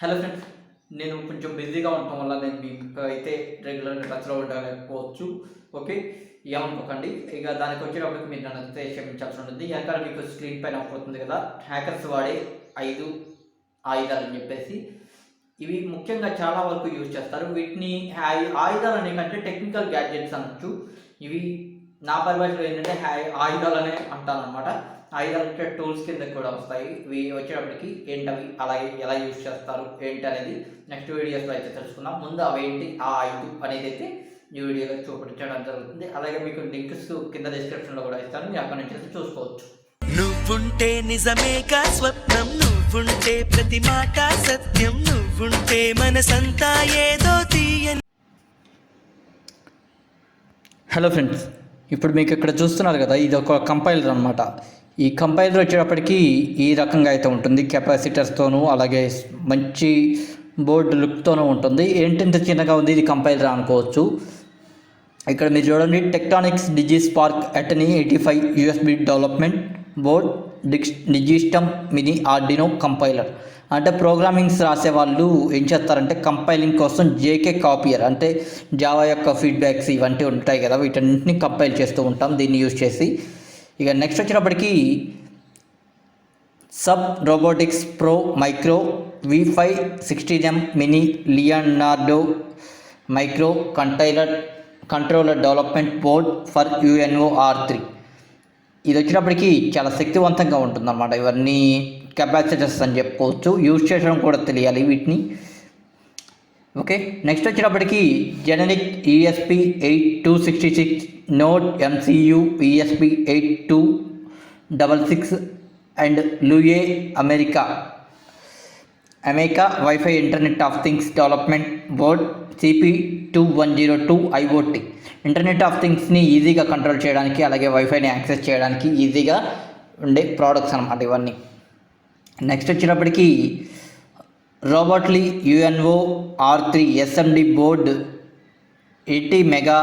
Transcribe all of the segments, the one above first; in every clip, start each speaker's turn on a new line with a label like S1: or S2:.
S1: Hello friends, నేను కొంచెం బిజీగా ఉండటం వల్ల నేను మీకు అయితే రెగ్యులర్గా టచ్లో ఉండకపోవచ్చు. ఓకే, ఏమనుకోకండి. ఇక దానికి వచ్చేటప్పటికి మీరు నన్ను అయితే క్షమించాల్సి ఉంటుంది. వెనకాల మీకు స్క్రీన్ పైన అవుతుంది కదా, హ్యాకర్స్ వాడే 5 ఆయుధాలు అని చెప్పేసి. ఇవి ముఖ్యంగా చాలా వరకు యూజ్ చేస్తారు. వీటిని ఆయుధాలు అనేకంటే టెక్నికల్ గ్యాడ్జెట్స్ అనొచ్చు. ఇవి నా పరిభాషలో ఏంటంటే ఆయుధాలు అనే అంటాను అనమాట. ఆయుధాలు టూల్స్ కింద కూడా వస్తాయి. ఇవి వచ్చేటప్పటికి ఏంటవి, అలాగే ఎలా యూజ్ చేస్తారు ఏంటి అనేది నెక్స్ట్ వీడియోస్లో అయితే తెలుసుకుందాం. ముందు అవేంటి ఆ 5 అనేది అయితే ఈ వీడియోలో చూపించడం జరుగుతుంది. అలాగే మీకు లింక్స్ కింద డిస్క్రిప్షన్లో కూడా ఇస్తాను, మీరు అక్కడ నుంచి అయితే చూసుకోవచ్చు.
S2: నువ్వుంటే నిజమేగా స్వప్నం, నువ్వుంటే ప్రతి మాట సత్యం, నువ్వుంటే మనసంతా ఏదో తీయని.
S1: హలో ఫ్రెండ్స్, ఇప్పుడు మీకు ఇక్కడ చూస్తున్నారు కదా, ఇది ఒక కంపైలర్ అనమాట. ఈ కంపైలర్ వచ్చేటప్పటికి ఈ రకంగా అయితే ఉంటుంది. కెపాసిటర్స్తోనూ అలాగే మంచి బోర్డు లుక్తోనూ ఉంటుంది. ఏంటింత చిన్నగా ఉంది ఇది కంపైలర్ అనుకోవచ్చు. ఇక్కడ మీరు చూడండి, tectonics Digispark ATtiny 85 USB development board Digistump mini Arduino compiler. అంటే ప్రోగ్రామింగ్స్ రాసే వాళ్ళు ఏం చేస్తారంటే కంపైలింగ్ కోసం జేకే కాపియర్ అంటే జావా యొక్క ఫీడ్బ్యాక్స్ ఇవంటి ఉంటాయి కదా, వీటన్నింటినీ కంపైల్ చేస్తూ ఉంటాం దీన్ని యూజ్ చేసి. ఇక నెక్స్ట్ వచ్చేటప్పటికి sub robotics pro micro V5 16M mini Leonardo micro controller development board for UNO R3. ఇది వచ్చేటప్పటికి చాలా శక్తివంతంగా ఉంటుందన్నమాట. ఇవన్నీ కెపాసిటర్స్ అని చెప్పుకోవచ్చు. యూజ్ చేయడం కూడా తెలియాలి వీటిని. ఓకే, నెక్స్ట్ వచ్చేటప్పటికి generic ESP8266 node MCU ESP8266 and Lua America WiFi internet of things development board CP2102 IoT. Internet of థింగ్స్ని ఈజీగా కంట్రోల్ చేయడానికి అలాగే వైఫైని యాక్సెస్ చేయడానికి ఈజీగా ఉండే ప్రోడక్ట్స్ అన్నమాట ఇవన్నీ. నెక్స్ట్ వచ్చేటప్పటికి రోబోట్లీ UNO R3 SMD board 80 mega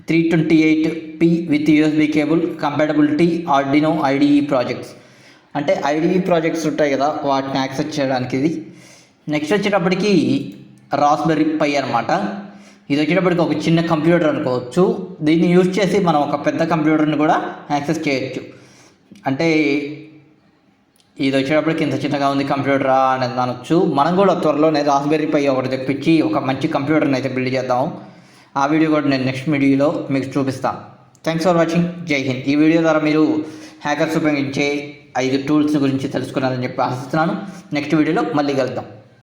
S1: 328p with USB cable compatibility Arduino IDE projects. అంటే IDE ప్రాజెక్ట్స్ ఉంటాయి కదా, వాటిని యాక్సెస్ చేయడానికి ఇది. నెక్స్ట్ వచ్చేటప్పటికి రాస్బెర్రీ పై అనమాట. ఇది వచ్చేటప్పటికి ఒక చిన్న కంప్యూటర్ అనుకోవచ్చు. దీన్ని యూజ్ చేసి మనం ఒక పెద్ద కంప్యూటర్ని కూడా యాక్సెస్ చేయొచ్చు. అంటే ఇది వచ్చేటప్పటికి ఇంత చిన్నగా ఉంది కంప్యూటరా అనేది అనొచ్చు. మనం కూడా త్వరలోనే రాస్బెర్రీ పై ఒకటి తెప్పించి ఒక మంచి కంప్యూటర్ని అయితే బిల్డ్ చేద్దాం. ఆ వీడియో కూడా నేను నెక్స్ట్ వీడియోలో మీకు చూపిస్తాను. Thanks for watching. జై హింద్. ఈ వీడియో ద్వారా మీరు హ్యాకర్స్ ఉపయోగించే 5 టూల్స్ గురించి తెలుసుకున్నారని చెప్పి ఆశిస్తున్నాను. నెక్స్ట్ వీడియోలో మళ్ళీ కలుద్దాం.